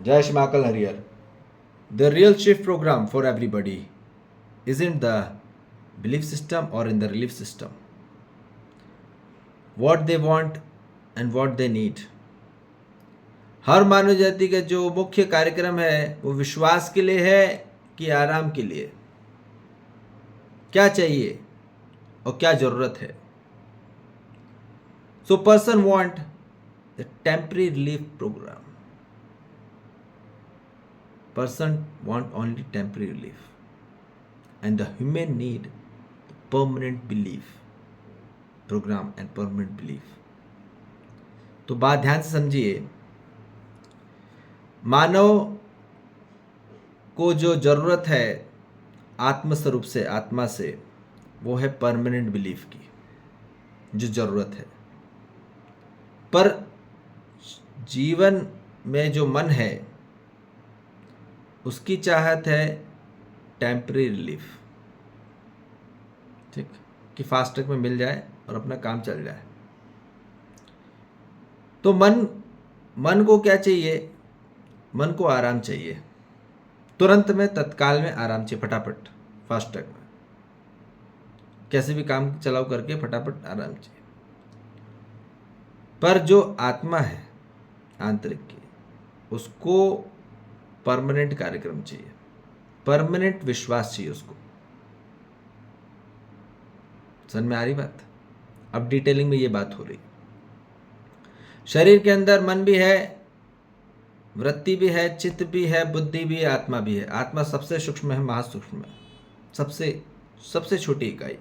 Jayesh Makal Harrier. The real shift program for everybody isn't the belief system or in the relief system. What they want and what they need. हर मानव जाति का जो मुख्य कार्यक्रम है वो विश्वास के लिए है कि आराम के लिए, क्या चाहिए और क्या जरूरत है. So person want the temporary relief program. Person want only temporary relief, and the human need permanent belief program and permanent belief. तो बात ध्यान से समझिए. मानव को जो जरूरत है आत्म स्वरूप से, आत्मा से, वो है परमानेंट बिलीफ की जो जरूरत है. पर जीवन में जो मन है उसकी चाहत है टेम्पररी रिलीफ. ठीक, कि फास्ट ट्रैक में मिल जाए और अपना काम चल जाए. तो मन को क्या चाहिए? मन को आराम चाहिए, तुरंत में, तत्काल में आराम चाहिए, फटाफट, फास्ट ट्रैक में कैसे भी काम चलाओ करके फटाफट आराम चाहिए. पर जो आत्मा है आंतरिक की, उसको परमानेंट कार्यक्रम चाहिए, परमानेंट विश्वास चाहिए उसको. समझ में आ रही बात? अब डिटेलिंग में ये बात हो रही. शरीर के अंदर मन भी है, वृत्ति भी है, चित्त भी है, बुद्धि भी है, आत्मा भी है. आत्मा सबसे सूक्ष्म है, महासूक्ष्म है, सबसे छोटी इकाई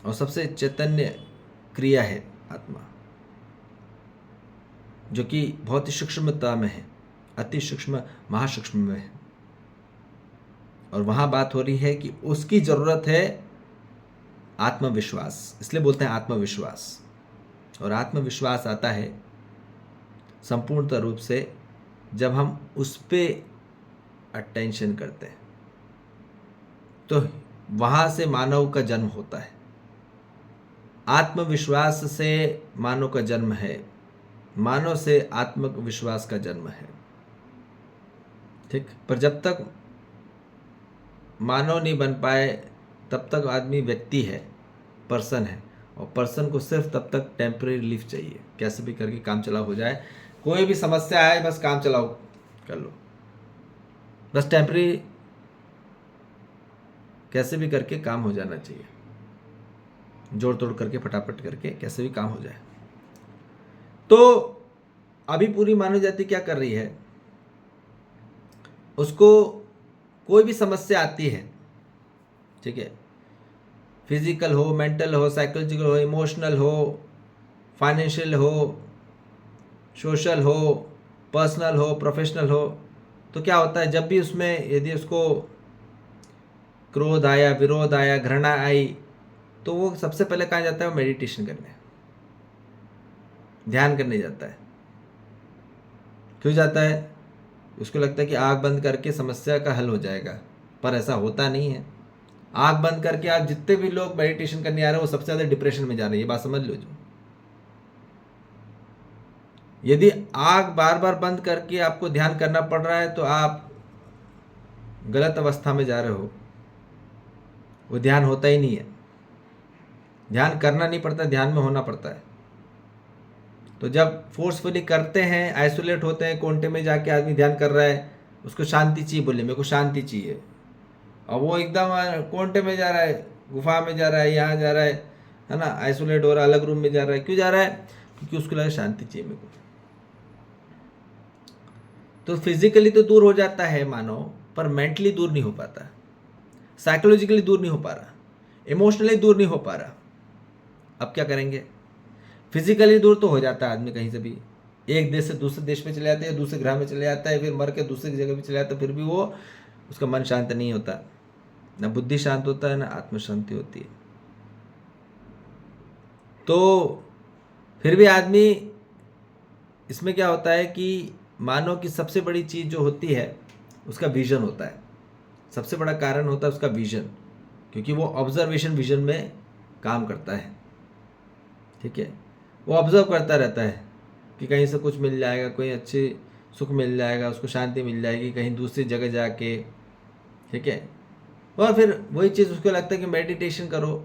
और सबसे चैतन्य क्रिया है आत्मा, जो कि बहुत ही सूक्ष्मता में है, अति सूक्ष्म, महासूक्ष्म में है. और वहां बात हो रही है कि उसकी जरूरत है आत्मविश्वास. इसलिए बोलते हैं आत्मविश्वास. और आत्मविश्वास आता है संपूर्णतः रूप से जब हम उस पे अटेंशन करते हैं. तो वहां से मानव का जन्म होता है. आत्मविश्वास से मानव का जन्म है, मानव से आत्मविश्वास का जन्म है. ठीक. पर जब तक मानव नहीं बन पाए तब तक आदमी व्यक्ति है, पर्सन है. और पर्सन को सिर्फ तब तक टेम्पररी रिलीफ चाहिए, कैसे भी करके काम चलाओ हो जाए. कोई भी समस्या आए बस काम चलाओ कर लो, बस टेम्पररी कैसे भी करके काम हो जाना चाहिए, जोड़ तोड़ करके फटाफट करके कैसे भी काम हो जाए. तो अभी पूरी मानव जाति क्या कर रही है? उसको कोई भी समस्या आती है, ठीक है, फिजिकल हो, मेंटल हो, साइकोलॉजिकल हो, इमोशनल हो, फाइनेंशियल हो, सोशल हो, पर्सनल हो, प्रोफेशनल हो, तो क्या होता है जब भी उसमें यदि उसको क्रोध आया, विरोध आया, घृणा आई, तो वो सबसे पहले कहाँ जाता है? वो मेडिटेशन करने, ध्यान करने जाता है. क्यों जाता है? उसको लगता है कि आँख बंद करके समस्या का हल हो जाएगा, पर ऐसा होता नहीं है. आँख बंद करके आप जितने भी लोग मेडिटेशन करने आ रहे हैं वो सबसे ज़्यादा डिप्रेशन में जा रहे हैं, ये बात समझ लो. जो यदि आँख बार बार बंद करके आपको ध्यान करना पड़ रहा है तो आप गलत अवस्था में जा रहे हो, वो ध्यान होता ही नहीं है. ध्यान करना नहीं पड़ता, ध्यान में होना पड़ता है. तो जब फोर्सफुली करते हैं, आइसोलेट होते हैं, कोंटे में जाके आदमी ध्यान कर रहा है, उसको शांति चाहिए, बोले मेरे को शांति चाहिए, और वो एकदम कोंटे में जा रहा है, गुफा में जा रहा है, यहाँ जा रहा है ना, आइसोलेट हो रहा है, अलग रूम में जा रहा है. क्यों जा रहा है? क्योंकि उसको लगा शांति चाहिए मेरे को. तो फिजिकली तो दूर हो जाता है मानो, पर मेंटली दूर नहीं हो पाता, साइकोलॉजिकली दूर नहीं हो पा रहा, इमोशनली दूर नहीं हो पा रहा. अब क्या करेंगे? फिजिकली दूर तो हो जाता है आदमी, कहीं से भी एक देश से दूसरे देश में चले जाते हैं, दूसरे ग्रह में चले जाता है, फिर मर के दूसरी जगह भी चले जाता है, फिर भी वो उसका मन शांत नहीं होता, ना बुद्धि शांत होता है, ना आत्म शांति होती है. तो फिर भी आदमी, इसमें क्या होता है कि मानव की सबसे बड़ी चीज़ जो होती है उसका विजन होता है. सबसे बड़ा कारण होता है उसका विजन, क्योंकि वो ऑब्जर्वेशन विजन में काम करता है. ठीक है, वो ऑब्जर्व करता रहता है कि कहीं से कुछ मिल जाएगा, कोई अच्छी सुख मिल जाएगा, उसको शांति मिल जाएगी कहीं दूसरी जगह जाके, ठीक है। और फिर वही चीज़ उसको लगता है कि मेडिटेशन करो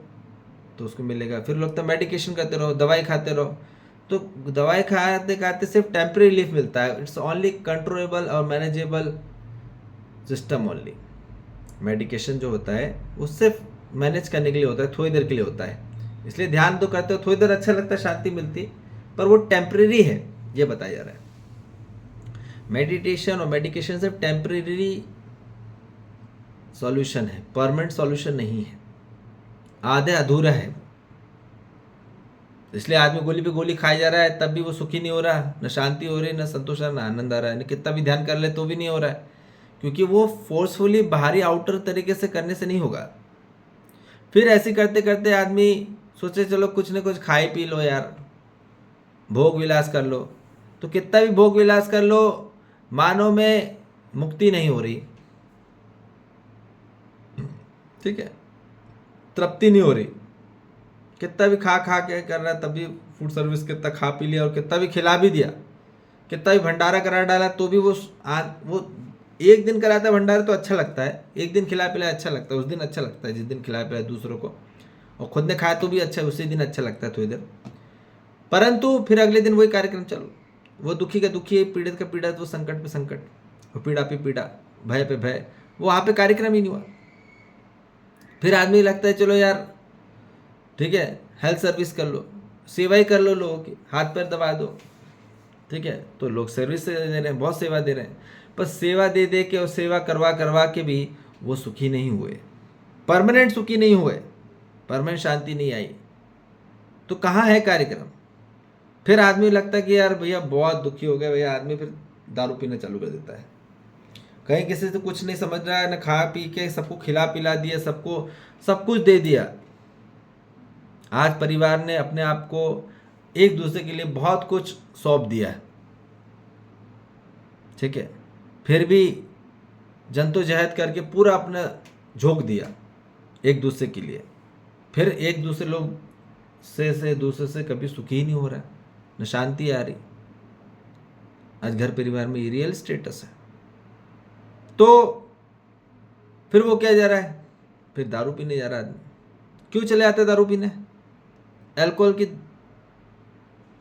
तो उसको मिलेगा, फिर लगता है मेडिकेशन करते रहो, दवाई खाते रहो, तो दवाई खाते खाते सिर्फ टेम्परेरी रिलीफ मिलता है। इट्स ओनली कंट्रोलेबल और मैनेजेबल सिस्टम ओनली। मेडिकेशन जो होता है वो सिर्फ मैनेज करने के लिए होता है, थोड़ी देर के लिए होता है, इसलिए ध्यान तो करते हो, थोड़ी देर अच्छा लगता है, शांति मिलती, पर वो टेम्परेरी है, ये बताया जा रहा है। मेडिटेशन और मेडिकेशन सिर्फ टेम्परेरी सॉल्यूशन है, परमानेंट सॉल्यूशन नहीं है, आधे अधूरा है। इसलिए आदमी गोली पे गोली खाई जा रहा है, तब भी वो सुखी नहीं हो रहा, न शांति हो रही, न संतोष न आनंद आ रहा है, न कितना भी ध्यान कर ले तो भी नहीं हो रहा है, क्योंकि वो फोर्सफुली बाहरी आउटर तरीके से करने से नहीं होगा। फिर ऐसे करते करते आदमी सोचे चलो कुछ न कुछ खाई पी लो यार, भोग विलास कर लो, तो कितना भी भोग विलास कर लो, मानव में मुक्ति नहीं हो रही, ठीक है, तृप्ति नहीं हो रही। कितना भी खा खा के कर रहा है, तभी फूड सर्विस कितना खा पी लिया और कितना भी खिला भी दिया, कितना भी भंडारा करा डाला, तो भी वो एक दिन कराता है भंडारा तो अच्छा लगता है, एक दिन खिला पिलाया अच्छा लगता है, उस दिन अच्छा लगता है जिस दिन खिलाया पिलाया दूसरों को, और खुद ने खाया तो भी अच्छा, उसी दिन अच्छा लगता है थोड़ी देर। परंतु फिर अगले दिन वही कार्यक्रम चलो, वो दुखी का दुखी, पीड़ित का पीड़ित, वो संकट पे संकट, वो पीड़ा पे पीड़ा, भय पे भय, वो वहाँ पे कार्यक्रम ही नहीं हुआ। फिर आदमी लगता है चलो यार ठीक है, हेल्थ सर्विस कर लो, सेवा ही कर लो, लोगों की हाथ पैर दबा दो, ठीक है, तो लोग सर्विस दे रहे हैं, बहुत सेवा दे रहे हैं, पर सेवा दे दे के और सेवा करवा करवा के भी वो सुखी नहीं हुए, परमानेंट सुखी नहीं हुए, परमानेंट शांति नहीं आई, तो कहाँ है कार्यक्रम। फिर आदमी लगता है कि यार भैया बहुत दुखी हो गया भैया, आदमी फिर दारू पीना चालू कर देता है, कहीं किसी से कुछ नहीं समझ रहा है, न खा पी के सबको खिला पिला दिया, सबको सब कुछ दे दिया। आज परिवार ने अपने आप को एक दूसरे के लिए बहुत कुछ सौंप दिया है, ठीक है, फिर भी जद्दोजहद करके पूरा अपना झोंक दिया एक दूसरे के लिए, फिर एक दूसरे लोग से दूसरे से कभी सुखी ही नहीं हो रहा, न शांति आ रही। आज घर परिवार में ये रियल स्टेटस है। तो फिर वो क्या जा रहा है, फिर दारू पीने जा रहा है आदमी। क्यों चले आते दारू पीने, अल्कोहल की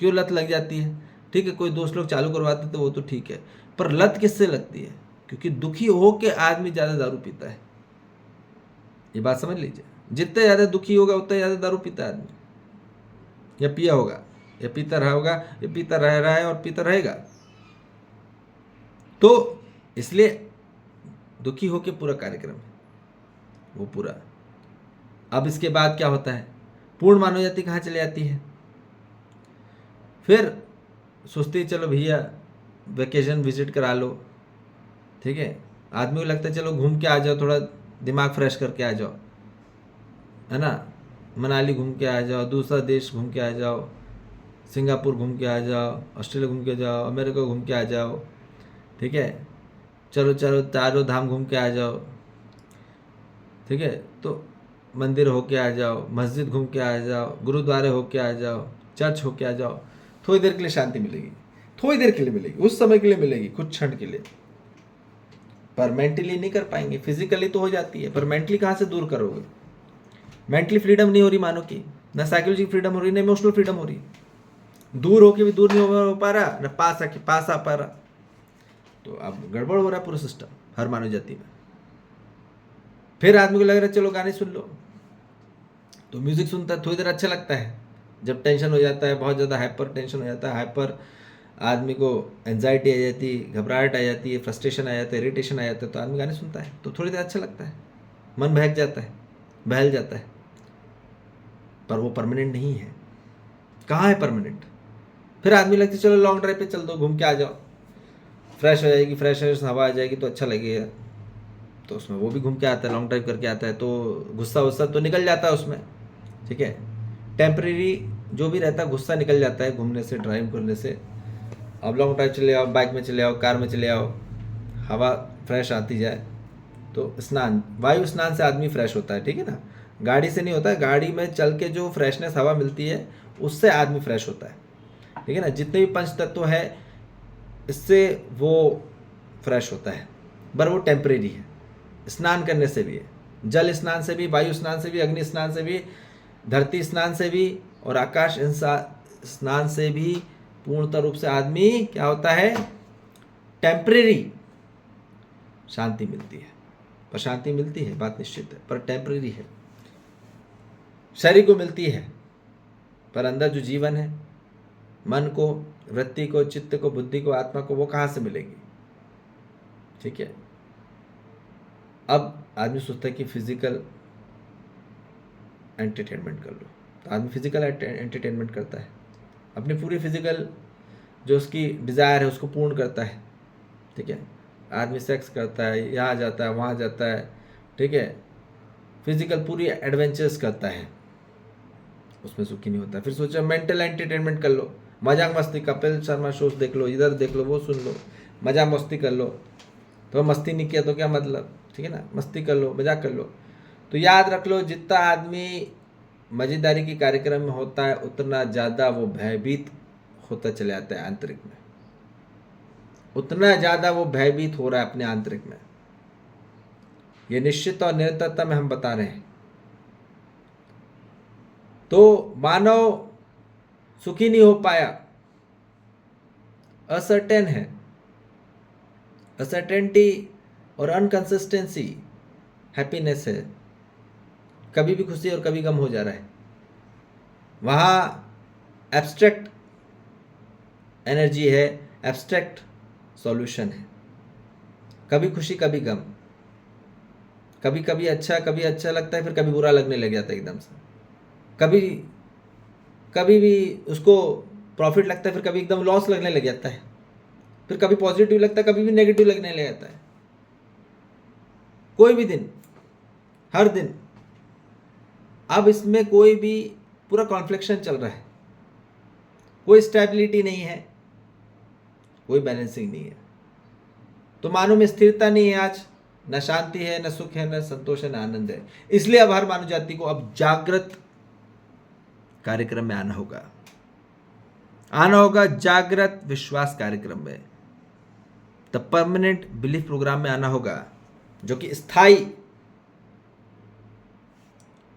क्यों लत लग जाती है, ठीक है, कोई दोस्त लोग चालू करवाते तो वो तो ठीक है, पर लत किससे लगती है, क्योंकि दुखी हो के आदमी ज़्यादा दारू पीता है, ये बात समझ लीजिए, जितने ज़्यादा दुखी होगा उतना ज़्यादा दारू पीता है आदमी, या पिया होगा, या पीता रहा होगा, या पीता रह रहा है और पीता रहेगा। तो इसलिए दुखी होके पूरा कार्यक्रम है वो पूरा। अब इसके बाद क्या होता है, पूर्ण मानव जाति कहाँ चली जाती है, फिर सोचते ही चलो भैया वेकेशन विजिट करा लो, ठीक है, आदमी को लगता है चलो घूम के आ जाओ, थोड़ा दिमाग फ्रेश करके आ जाओ, है ना, मनाली घूम के आ जाओ, दूसरा देश घूम के आ जाओ, सिंगापुर घूम के आ जाओ, ऑस्ट्रेलिया घूम के जाओ, अमेरिका घूम के आ जाओ, ठीक है, चलो चलो चारों धाम घूम के आ जाओ, ठीक है, तो मंदिर होके आ जाओ, मस्जिद घूम के आ जाओ, गुरुद्वारे होके आ जाओ, चर्च होके आ जाओ, थोड़ी देर के लिए शांति मिलेगी, थोड़ी देर के लिए मिलेगी, उस समय के लिए मिलेगी, कुछ क्षण के लिए, पर मेंटली नहीं कर पाएंगे। फिजिकली तो हो जाती है, पर मेंटली कहाँ से दूर करोगे, मेंटली फ्रीडम नहीं हो रही मानो की, ना साइकोलॉजिकल फ्रीडम हो रही, ना इमोशनल फ्रीडम हो रही, दूर होके भी दूर नहीं हो पा रहा, ना पास आके पास आ पा रहा, तो अब गड़बड़ हो रहा है पूरा सिस्टम हर मानव जाति में। फिर आदमी को लग रहा है चलो गाने सुन लो, तो म्यूजिक सुनता है, थोड़ी देर अच्छा लगता है, जब टेंशन हो जाता है, बहुत ज़्यादा हाइपर टेंशन हो जाता है, हाइपर आदमी को एंजाइटी आ जाती है, घबराहट आ जाती है, फ्रस्ट्रेशन आ जाता है, इरिटेशन आ जाता है, तो आदमी गाने सुनता है, तो थोड़ी देर अच्छा लगता है, मन बहक जाता है, बहल जाता है, पर वो परमानेंट नहीं है। कहाँ है परमानेंट। फिर आदमी लगती है चलो लॉन्ग ड्राइव पे चल दो, घूम के आ जाओ, फ्रेश हो जाएगी, फ्रेश हवा आ जाएगी तो अच्छा लगेगा, तो उसमें वो भी घूम के आता है, लॉन्ग ड्राइव करके आता है, तो गुस्सा वुस्सा तो निकल जाता है उसमें, ठीक है, टेम्परेरी जो भी रहता है गुस्सा निकल जाता है घूमने से, ड्राइव करने से। अब लॉन्ग ड्राइव चले आओ, बाइक में चले आओ, कार में चले आओ, हवा फ्रेश आती जाए, तो स्नान, वायु स्नान से आदमी फ्रेश होता है, ठीक है ना, गाड़ी से नहीं होता है, गाड़ी में चल के जो फ्रेशनेस हवा मिलती है उससे आदमी फ्रेश होता है, ठीक है ना। जितने भी पंच तत्व है इससे वो फ्रेश होता है, पर वो टेम्परेरी है। स्नान करने से भी है, जल स्नान से भी, वायु स्नान से भी, अग्नि स्नान से भी, धरती स्नान से भी और आकाश स्नान से भी पूर्णतः रूप से आदमी क्या होता है, टेम्परेरी शांति मिलती है। पर शांति मिलती है, बात निश्चित है, पर टेम्परेरी है, शरीर को मिलती है, पर अंदर जो जीवन है, मन को, वृत्ति को, चित्त को, बुद्धि को, आत्मा को, वो कहाँ से मिलेगी? ठीक है। अब आदमी सोचता है कि फिजिकल एंटरटेनमेंट कर लो, तो आदमी फिजिकल एंटरटेनमेंट करता है, अपनी पूरी फिजिकल जो उसकी डिज़ायर है उसको पूर्ण करता है। ठीक है, आदमी सेक्स करता है, यहाँ जाता है, वहाँ जाता है, ठीक है, फिजिकल पूरी एडवेंचर्स करता है, उसमें सुखी नहीं होता। फिर सोचा मेंटल एंटरटेनमेंट कर लो, मजाक मस्ती, कपिल शर्मा शोज देख लो, इधर देख लो, वो सुन लो, मजाक मस्ती कर लो। तो मस्ती नहीं किया तो क्या मतलब? ठीक है ना, मस्ती कर लो, मजाक कर लो। तो याद रख लो, जितना आदमी मजेदारी की कार्यक्रम में होता है उतना ज़्यादा वो भयभीत होता चले जाता है आंतरिक में, उतना ज़्यादा वो भयभीत हो रहा है अपने आंतरिक में। ये निश्चित और निरंतरता में हम बता रहे हैं। तो मानव सुखी नहीं हो पाया, असर्टेन है, असर्टेनिटी और अनकंसिस्टेंसी हैप्पीनेस है, कभी भी खुशी और कभी गम हो जा रहा है। वहाँ एब्स्ट्रैक्ट एनर्जी है, एब्स्ट्रैक्ट सॉल्यूशन है, कभी खुशी कभी गम, कभी कभी अच्छा लगता है, फिर कभी बुरा लगने लग जाता है एकदम से, कभी भी उसको प्रॉफिट लगता है, फिर कभी एकदम लॉस लगने लग जाता है, फिर कभी पॉजिटिव लगता है, कभी भी नेगेटिव लगने लग जाता है। कोई भी दिन, हर दिन। अब इसमें कोई भी पूरा कॉन्फ्लिक्शन चल रहा है, कोई स्टेबिलिटी नहीं है, कोई बैलेंसिंग नहीं है। तो मानव में स्थिरता नहीं है, आज न शांति है, न सुख है, न संतोष है, न आनंद है। इसलिए अब हर मानव जाति को अब जागृत कार्यक्रम में आना होगा, जागृत विश्वास कार्यक्रम में, द परमानेंट बिलीफ प्रोग्राम में आना होगा, जो कि स्थायी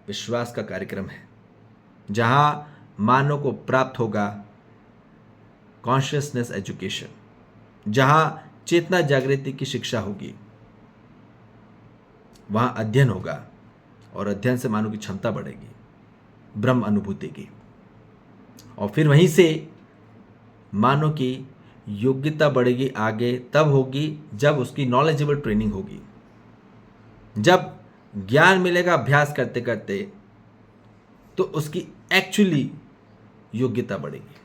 विश्वास का कार्यक्रम है, जहां मानव को प्राप्त होगा कॉन्शियसनेस एजुकेशन, जहां चेतना जागृति की शिक्षा होगी, वहां अध्ययन होगा और अध्ययन से मानव की क्षमता बढ़ेगी ब्रह्म अनुभूति की, और फिर वहीं से मानव की योग्यता बढ़ेगी। आगे तब होगी जब उसकी नॉलेजेबल ट्रेनिंग होगी, जब ज्ञान मिलेगा अभ्यास करते करते, तो उसकी एक्चुअली योग्यता बढ़ेगी,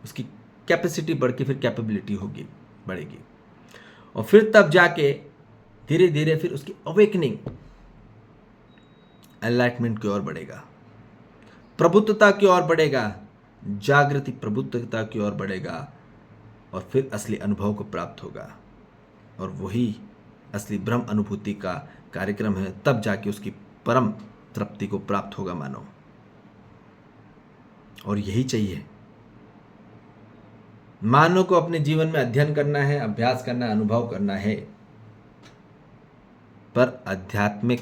उसकी कैपेसिटी बढ़ के फिर कैपेबिलिटी होगी, बढ़ेगी, और फिर तब जाके धीरे धीरे फिर उसकी अवेकनिंग एनलाइटमेंट की ओर बढ़ेगा, प्रबुद्धता की ओर बढ़ेगा, जागृति प्रबुद्धता की ओर बढ़ेगा, और फिर असली अनुभव को प्राप्त होगा, और वही असली ब्रह्म अनुभूति का कार्यक्रम है। तब जाके उसकी परम तृप्ति को प्राप्त होगा मानव, और यही चाहिए मानव को अपने जीवन में अध्ययन करना है, अभ्यास करना है, अनुभव करना है, पर आध्यात्मिक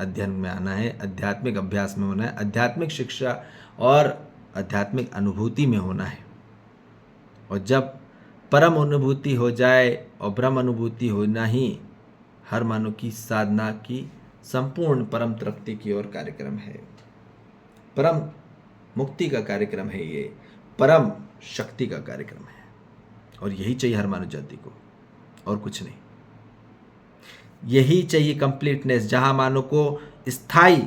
अध्ययन में आना है, आध्यात्मिक अभ्यास में होना है, आध्यात्मिक शिक्षा और आध्यात्मिक अनुभूति में होना है। और जब परम अनुभूति हो जाए और ब्रह्म अनुभूति होना ही हर मानव की साधना की संपूर्ण परम तृप्ति की ओर कार्यक्रम है, परम मुक्ति का कार्यक्रम है, ये परम शक्ति का कार्यक्रम है, और यही चाहिए हर मानव जाति को, और कुछ नहीं। यही चाहिए कंप्लीटनेस, जहां मानव को स्थायी,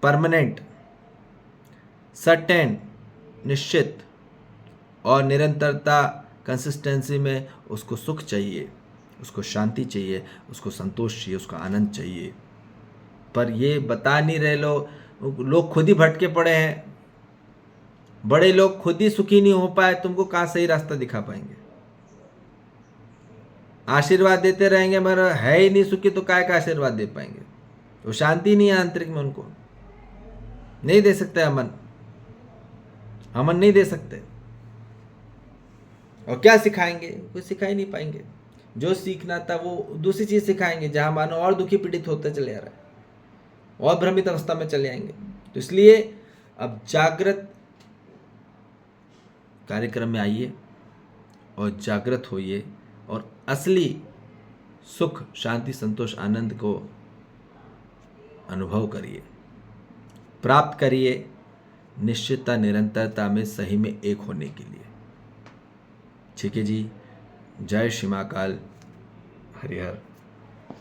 परमानेंट, सर्टेन, निश्चित और निरंतरता, कंसिस्टेंसी में उसको सुख चाहिए, उसको शांति चाहिए, उसको संतोष चाहिए, उसको आनंद चाहिए। पर ये बता नहीं रहे लोग खुद ही भटके पड़े हैं। बड़े लोग खुद ही सुखी नहीं हो पाए, तुमको कहाँ सही रास्ता दिखा पाएंगे? आशीर्वाद देते रहेंगे मगर है ही नहीं सुखी, तो काय का आशीर्वाद दे पाएंगे? तो शांति नहीं है आंतरिक में, उनको नहीं दे सकते। अमन नहीं दे सकते। और क्या सिखाएंगे? कुछ सिखा ही नहीं पाएंगे। जो सीखना था वो दूसरी चीज़ सिखाएंगे, जहाँ मानो और दुखी पीड़ित होते चले जा रहा है, और भ्रमित अवस्था में चले आएंगे। तो इसलिए अब जागृत कार्यक्रम में आइए और जागृत होइए और असली सुख, शांति, संतोष, आनंद को अनुभव करिए, प्राप्त करिए, निश्चितता, निरंतरता में सही में एक होने के लिए। ठीक है जी। जय श्री महाकाल। हरिहर।